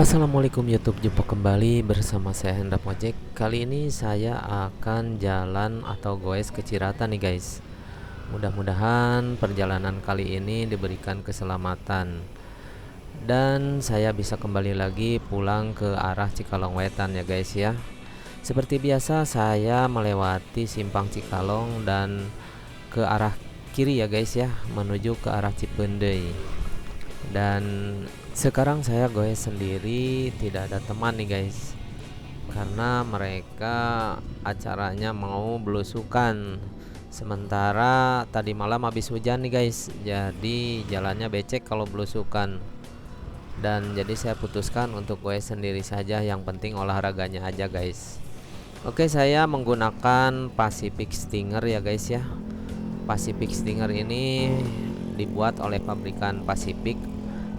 Assalamualaikum YouTube, jumpa kembali bersama saya Hendra Project. Kali ini saya akan jalan atau goes ke Cirata nih guys. Mudah-mudahan perjalanan kali ini diberikan keselamatan dan saya bisa kembali lagi pulang ke arah Cikalong Wetan ya guys ya. Seperti biasa saya melewati simpang Cikalong dan ke arah kiri ya guys ya, menuju ke arah Cipendei. Dan sekarang saya goes sendiri, tidak ada teman nih guys, karena mereka acaranya mau belusukan. Sementara tadi malam habis hujan nih guys, jadi jalannya becek kalau belusukan. Dan jadi saya putuskan untuk goes sendiri saja, yang penting olahraganya aja guys. Oke, saya menggunakan Pacific Stinger ya guys ya. Pacific Stinger ini dibuat oleh pabrikan Pacific,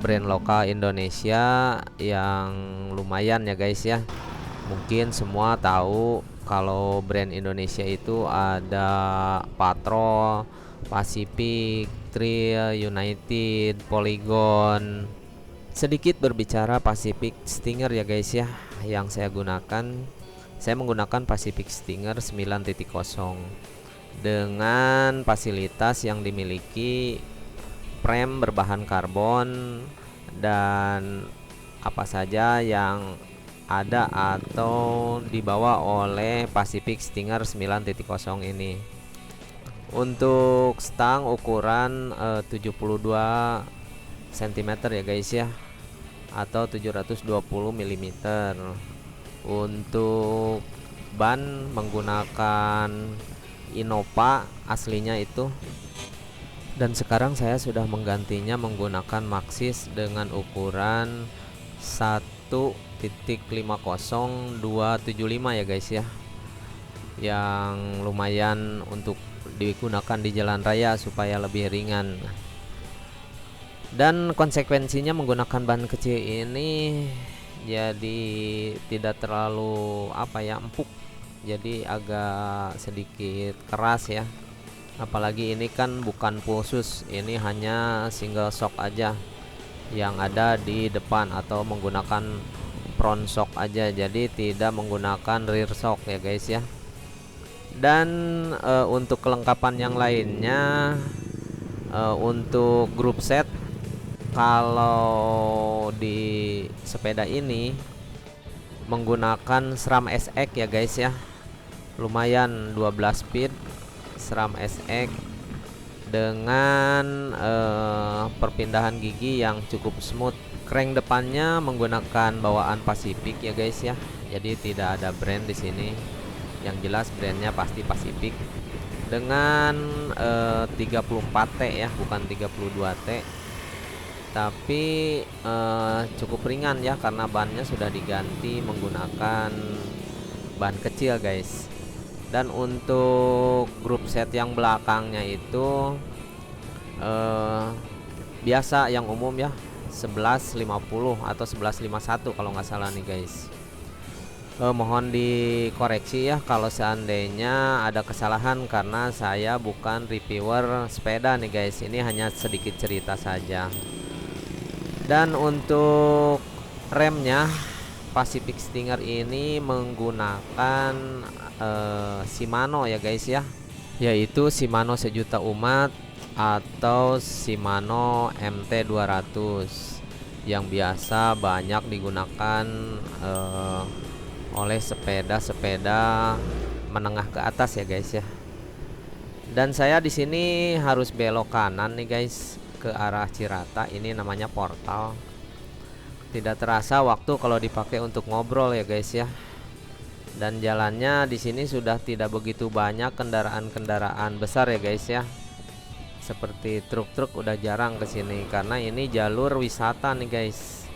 brand lokal Indonesia yang lumayan ya guys ya. Mungkin semua tahu kalau brand Indonesia itu ada Patrol, Pacific, Trail, United, Polygon. Sedikit berbicara Pacific Stinger ya guys ya, yang saya gunakan. Saya menggunakan Pacific Stinger 9.0 dengan fasilitas yang dimiliki frame berbahan karbon dan apa saja yang ada atau dibawa oleh Pacific Stinger 9.0 ini. Untuk stang ukuran 72 cm ya guys ya, atau 720 mm. Untuk ban menggunakan Innova aslinya itu, dan sekarang saya sudah menggantinya menggunakan Maxxis dengan ukuran 1.50275 ya guys ya, yang lumayan untuk digunakan di jalan raya supaya lebih ringan. Dan konsekuensinya menggunakan ban kecil ini jadi tidak terlalu empuk, jadi agak sedikit keras ya. Apalagi ini kan bukan pulsus, ini hanya single shock aja yang ada di depan, atau menggunakan front shock aja, jadi tidak menggunakan rear shock ya guys ya. Dan untuk kelengkapan yang lainnya, untuk group set, kalau di sepeda ini menggunakan SRAM SX ya guys ya, lumayan 12 speed SRAM SX dengan perpindahan gigi yang cukup smooth. Crank depannya menggunakan bawaan Pacific ya guys ya, jadi tidak ada brand di sini. Yang jelas brandnya pasti Pacific dengan 34T ya, bukan 32T. Tapi cukup ringan ya, karena bannya sudah diganti menggunakan ban kecil guys. Dan untuk grup set yang belakangnya itu biasa yang umum ya, 1150 atau 1151 kalau nggak salah nih guys. Mohon dikoreksi ya kalau seandainya ada kesalahan, karena saya bukan reviewer sepeda nih guys, ini hanya sedikit cerita saja. Dan untuk remnya, Pacific Stinger ini menggunakan Shimano ya guys ya, yaitu Shimano sejuta umat atau Shimano MT200 yang biasa banyak digunakan oleh sepeda-sepeda menengah ke atas ya guys ya. Dan saya di sini harus belok kanan nih guys ke arah Cirata, ini namanya portal. Tidak terasa waktu kalau dipakai untuk ngobrol ya guys ya. Dan jalannya di sini sudah tidak begitu banyak kendaraan-kendaraan besar ya guys ya. Seperti truk-truk udah jarang ke sini karena ini jalur wisata nih guys.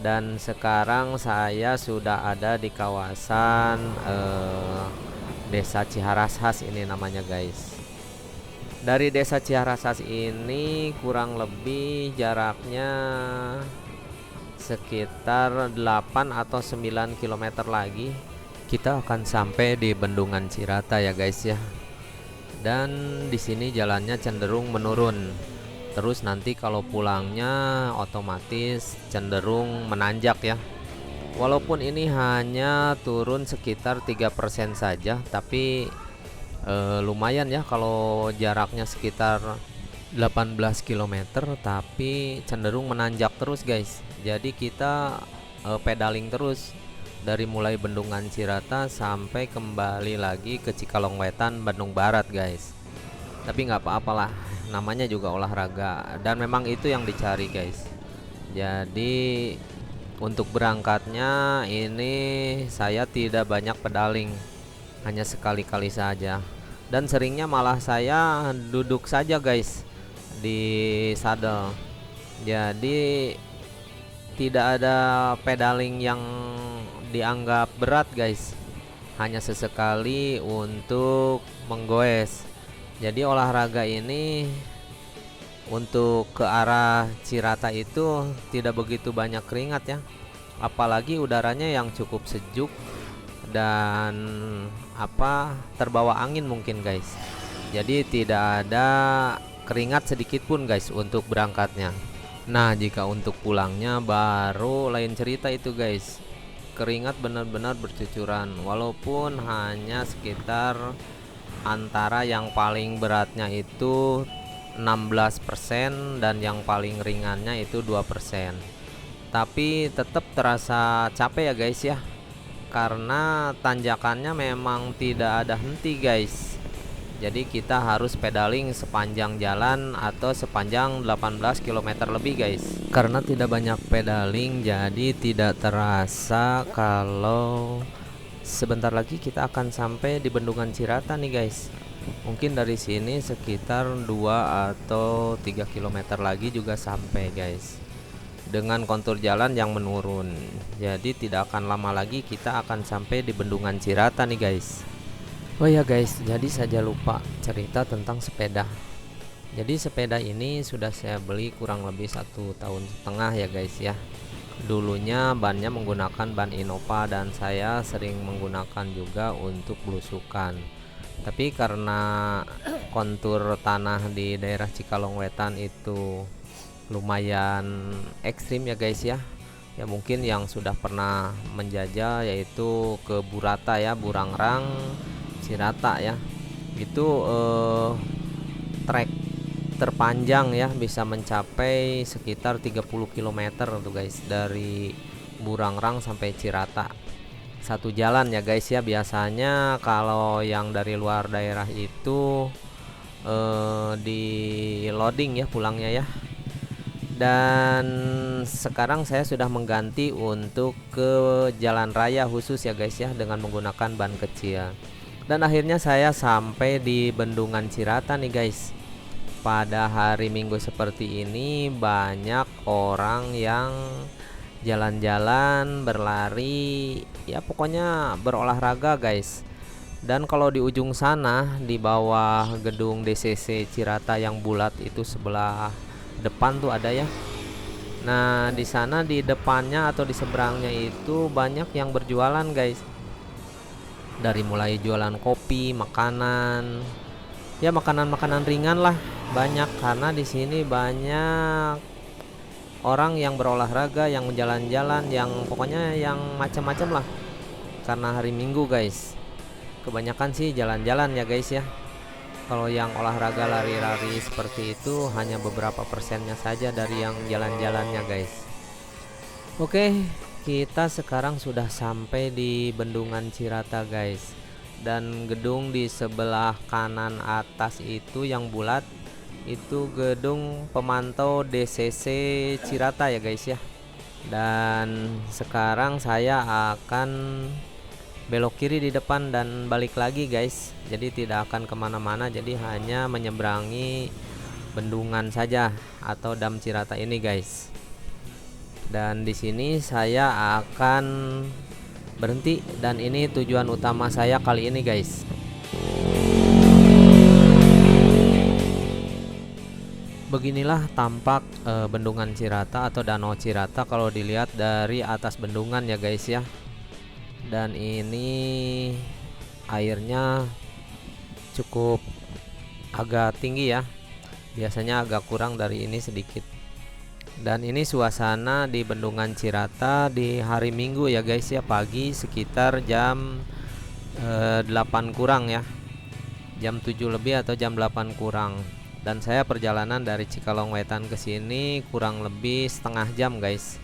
Dan sekarang saya sudah ada di kawasan Desa Ciharasas ini namanya guys. Dari Desa Ciharasas ini kurang lebih jaraknya sekitar 8 atau 9 km lagi kita akan sampai di Bendungan Cirata ya guys ya. Dan di sini jalannya cenderung menurun Terus nanti kalau pulangnya otomatis cenderung menanjak ya. Walaupun ini hanya turun sekitar 3% saja, tapi lumayan ya kalau jaraknya sekitar 18 km, tapi cenderung menanjak terus guys. Jadi kita pedaling terus dari mulai Bendungan Cirata sampai kembali lagi ke Cikalongwetan, Bandung Barat guys. Tapi nggak apa-apalah, namanya juga olahraga dan memang itu yang dicari guys. Jadi untuk berangkatnya ini saya tidak banyak pedaling, hanya sekali-kali saja. Dan seringnya malah saya duduk saja guys di saddle. Jadi tidak ada pedaling yang dianggap berat guys, hanya sesekali untuk menggoes. Jadi olahraga ini untuk ke arah Cirata itu tidak begitu banyak keringat ya, apalagi udaranya yang cukup sejuk dan terbawa angin mungkin guys. Jadi tidak ada keringat sedikit pun guys untuk berangkatnya. Nah jika untuk pulangnya baru lain cerita itu guys. Keringat benar-benar bercucuran, walaupun hanya sekitar antara yang paling beratnya itu 16% dan yang paling ringannya itu 2%. Tapi tetap terasa capek ya guys ya, karena tanjakannya memang tidak ada henti guys. Jadi kita harus pedaling sepanjang jalan atau sepanjang 18 km lebih guys. Karena tidak banyak pedaling, jadi tidak terasa kalau sebentar lagi kita akan sampai di Bendungan Cirata nih guys. Mungkin dari sini sekitar 2 atau 3 km lagi juga sampai guys, dengan kontur jalan yang menurun. Jadi tidak akan lama lagi kita akan sampai di Bendungan Cirata nih guys. Oh ya guys, jadi saja lupa cerita tentang sepeda. Jadi sepeda ini sudah saya beli kurang lebih 1,5 tahun ya guys ya. Dulunya bannya menggunakan ban Innova dan saya sering menggunakan juga untuk belusukan. Tapi karena kontur tanah di daerah Cikalongwetan itu lumayan ekstrim ya guys ya. Ya mungkin yang sudah pernah menjajah yaitu ke Burata ya, Burangrang, Cirata ya. Itu trek terpanjang ya, bisa mencapai sekitar 30 km tuh guys, dari Burangrang sampai Cirata. Satu jalan ya guys ya. Biasanya kalau yang dari luar daerah itu di loading ya pulangnya ya. Dan sekarang saya sudah mengganti untuk ke jalan raya khusus ya guys ya, dengan menggunakan ban kecil. Dan akhirnya saya sampai di Bendungan Cirata nih guys. Pada hari Minggu seperti ini banyak orang yang jalan-jalan, berlari, ya pokoknya berolahraga guys. Dan kalau di ujung sana di bawah gedung DCC Cirata yang bulat itu sebelah depan tuh ada ya. Nah di sana di depannya atau di seberangnya itu banyak yang berjualan guys. Dari mulai jualan kopi, makanan, ya makanan-makanan ringan lah banyak, karena di sini banyak orang yang berolahraga, yang jalan-jalan, yang pokoknya yang macam-macam lah. Karena hari Minggu guys, kebanyakan sih jalan-jalan ya guys ya. Kalau yang olahraga lari-lari seperti itu hanya beberapa persennya saja dari yang jalan-jalannya guys. Oke, kita sekarang sudah sampai di Bendungan Cirata guys. Dan gedung di sebelah kanan atas itu yang bulat itu gedung pemantau DCC Cirata ya guys ya. Dan sekarang saya akan belok kiri di depan dan balik lagi guys. Jadi tidak akan kemana-mana, jadi hanya menyeberangi bendungan saja atau dam Cirata ini guys. Dan di sini saya akan berhenti, dan ini tujuan utama saya kali ini guys. Beginilah tampak Bendungan Cirata atau Danau Cirata kalau dilihat dari atas bendungan ya guys ya. Dan ini airnya cukup agak tinggi ya, biasanya agak kurang dari ini sedikit. Dan ini suasana di Bendungan Cirata di hari Minggu ya guys ya, pagi sekitar jam 8 kurang ya, jam 7 lebih atau jam 8 kurang. Dan saya perjalanan dari Cikalongwetan ke sini kurang lebih setengah jam guys,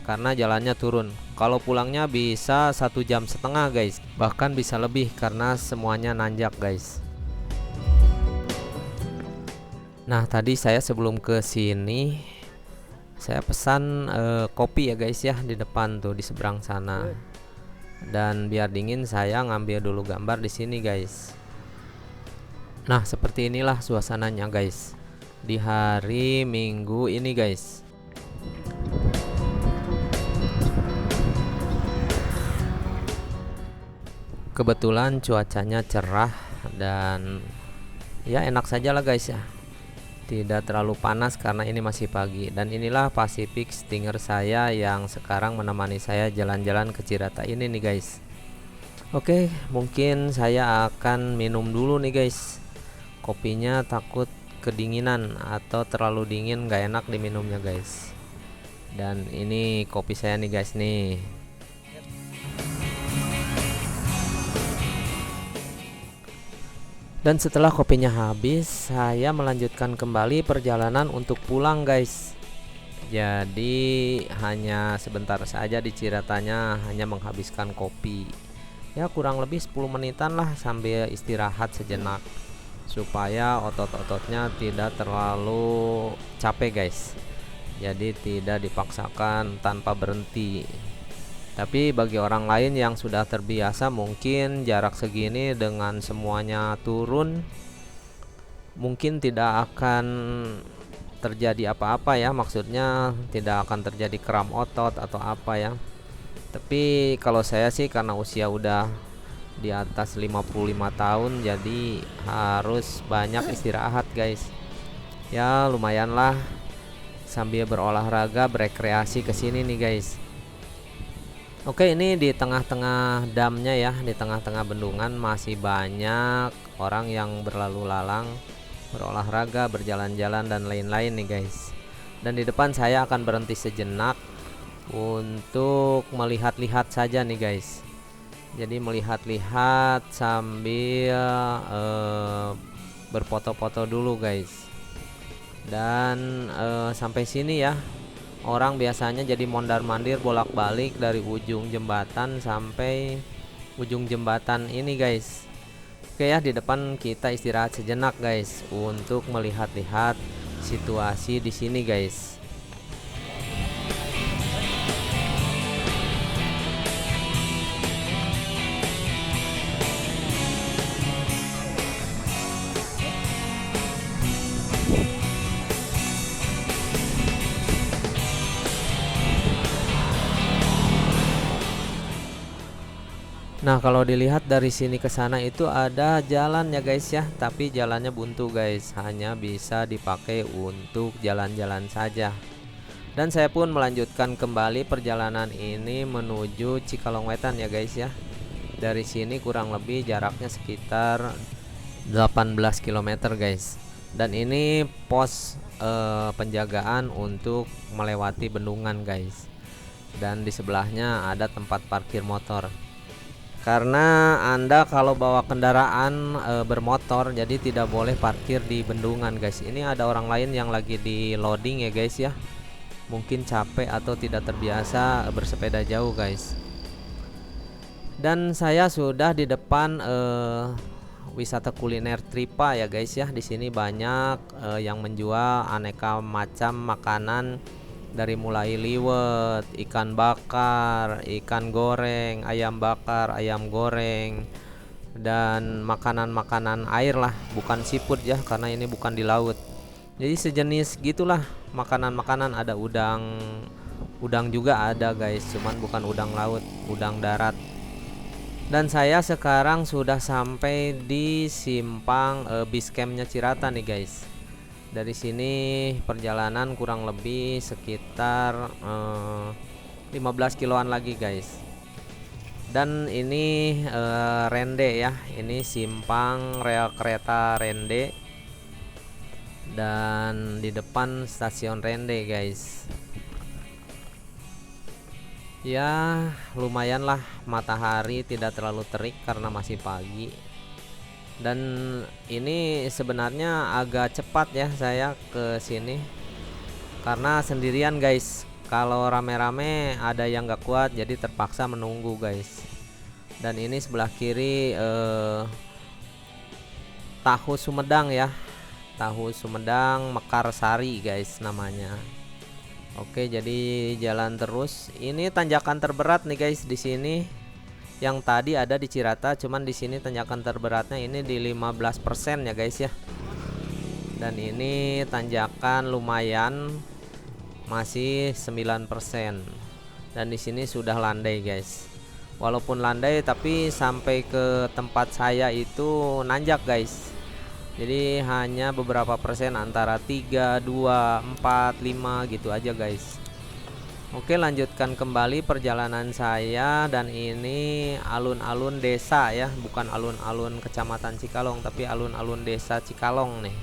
karena jalannya turun. Kalau pulangnya bisa 1,5 jam guys, bahkan bisa lebih karena semuanya nanjak guys. Nah tadi saya sebelum ke sini saya pesan kopi ya guys ya, di depan tuh di seberang sana. Dan biar dingin saya ngambil dulu gambar di sini guys. Nah seperti inilah suasananya guys di hari Minggu ini guys. Kebetulan cuacanya cerah dan ya enak saja lah guys ya, tidak terlalu panas karena ini masih pagi. Dan inilah Pacific Stinger saya yang sekarang menemani saya jalan-jalan ke Cirata ini nih guys. Oke, mungkin saya akan minum dulu nih guys. Kopinya takut kedinginan atau terlalu dingin, gak enak diminumnya guys. Dan ini kopi saya nih guys nih. Dan setelah kopinya habis, saya melanjutkan kembali perjalanan untuk pulang guys. Jadi hanya sebentar saja di Ciratanya, hanya menghabiskan kopi. Ya kurang lebih 10 menitan lah sambil istirahat sejenak, supaya otot-ototnya tidak terlalu capek guys. Jadi tidak dipaksakan tanpa berhenti. Tapi bagi orang lain yang sudah terbiasa, mungkin jarak segini dengan semuanya turun, mungkin tidak akan terjadi apa-apa ya, maksudnya tidak akan terjadi kram otot atau apa ya. Tapi kalau saya sih karena usia udah di atas 55 tahun, jadi harus banyak istirahat guys. Ya lumayan lah sambil berolahraga, berekreasi ke sini nih guys. Oke, ini di tengah-tengah damnya ya, di tengah-tengah bendungan masih banyak orang yang berlalu lalang, berolahraga, berjalan-jalan dan lain-lain nih guys. Dan di depan saya akan berhenti sejenak untuk melihat-lihat saja nih guys. Jadi melihat-lihat sambil berfoto-foto dulu guys. Dan sampai sini ya, orang biasanya jadi mondar-mandir bolak-balik dari ujung jembatan sampai ujung jembatan ini guys. Oke ya, di depan kita istirahat sejenak guys untuk melihat-lihat situasi di sini guys. Nah kalau dilihat dari sini ke sana itu ada jalan ya guys ya, tapi jalannya buntu guys, hanya bisa dipakai untuk jalan-jalan saja. Dan saya pun melanjutkan kembali perjalanan ini menuju Cikalongwetan ya guys ya. Dari sini kurang lebih jaraknya sekitar 18 km guys. Dan ini pos penjagaan untuk melewati bendungan guys. Dan di sebelahnya ada tempat parkir motor. Karena Anda kalau bawa kendaraan bermotor, jadi tidak boleh parkir di bendungan guys. Ini ada orang lain yang lagi di loading ya guys ya. Mungkin capek atau tidak terbiasa bersepeda jauh guys. Dan saya sudah di depan wisata kuliner Tripa ya guys ya. Di sini banyak yang menjual aneka macam makanan, dari mulai liwet, ikan bakar, ikan goreng, ayam bakar, ayam goreng, dan makanan-makanan air lah, bukan seafood ya, karena ini bukan di laut. Jadi sejenis gitulah makanan-makanan, ada udang, udang juga ada guys, cuman bukan udang laut, udang darat. Dan saya sekarang sudah sampai di simpang base campnya Cirata nih guys. Dari sini perjalanan kurang lebih sekitar 15 kiloan lagi guys. Dan ini Rende ya, ini simpang rel kereta Rende. dan di depan stasiun Rende guys. Ya lumayan lah, matahari tidak terlalu terik karena masih pagi. Dan ini sebenarnya agak cepat ya saya ke sini karena sendirian guys. Kalau rame-rame ada yang gak kuat, jadi terpaksa menunggu guys. Dan ini sebelah kiri tahu Sumedang ya, tahu Sumedang Mekarsari guys namanya. Oke, jadi jalan terus. Ini tanjakan terberat nih guys di sini. Yang tadi ada di Cirata, cuman di sini tanjakan terberatnya ini di 15% ya guys ya. Dan ini tanjakan lumayan, masih 9%. Dan di sini sudah landai guys. Walaupun landai tapi sampai ke tempat saya itu nanjak guys. Jadi hanya beberapa persen, antara 3, 2, 4, 5 gitu aja guys. Oke, lanjutkan kembali perjalanan saya. Dan ini alun-alun desa ya, bukan alun-alun kecamatan Cikalong, tapi alun-alun desa Cikalong nih.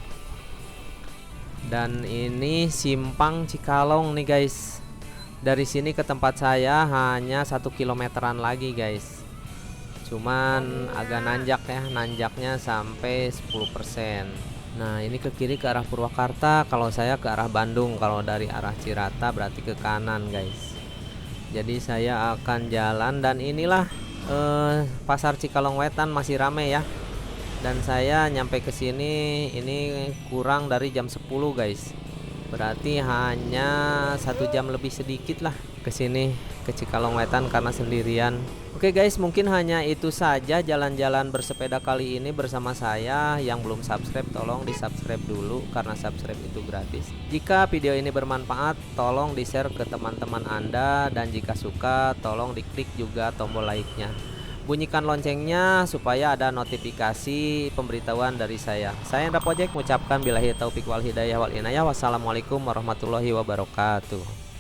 Dan ini simpang Cikalong nih guys. Dari sini ke tempat saya hanya 1 kilometeran lagi guys. Cuman agak nanjak ya, nanjaknya sampai 10%. Nah ini ke kiri ke arah Purwakarta, kalau saya ke arah Bandung. Kalau dari arah Cirata berarti ke kanan guys. Jadi saya akan jalan, dan inilah pasar Cikalong Wetan masih rame ya. Dan saya nyampe ke sini ini kurang dari jam 10 guys. Berarti hanya 1 jam lebih sedikit lah ke sini, ke Cikalong Wetan, karena sendirian. Oke guys, mungkin hanya itu saja jalan-jalan bersepeda kali ini bersama saya. Yang belum subscribe tolong di subscribe dulu, karena subscribe itu gratis. Jika video ini bermanfaat tolong di share ke teman-teman Anda, dan jika suka tolong diklik juga tombol like-nya. Bunyikan loncengnya supaya ada notifikasi pemberitahuan dari saya. Saya Hendra Project mengucapkan billahi taufik wal hidayah wal inayah. Wassalamualaikum warahmatullahi wabarakatuh.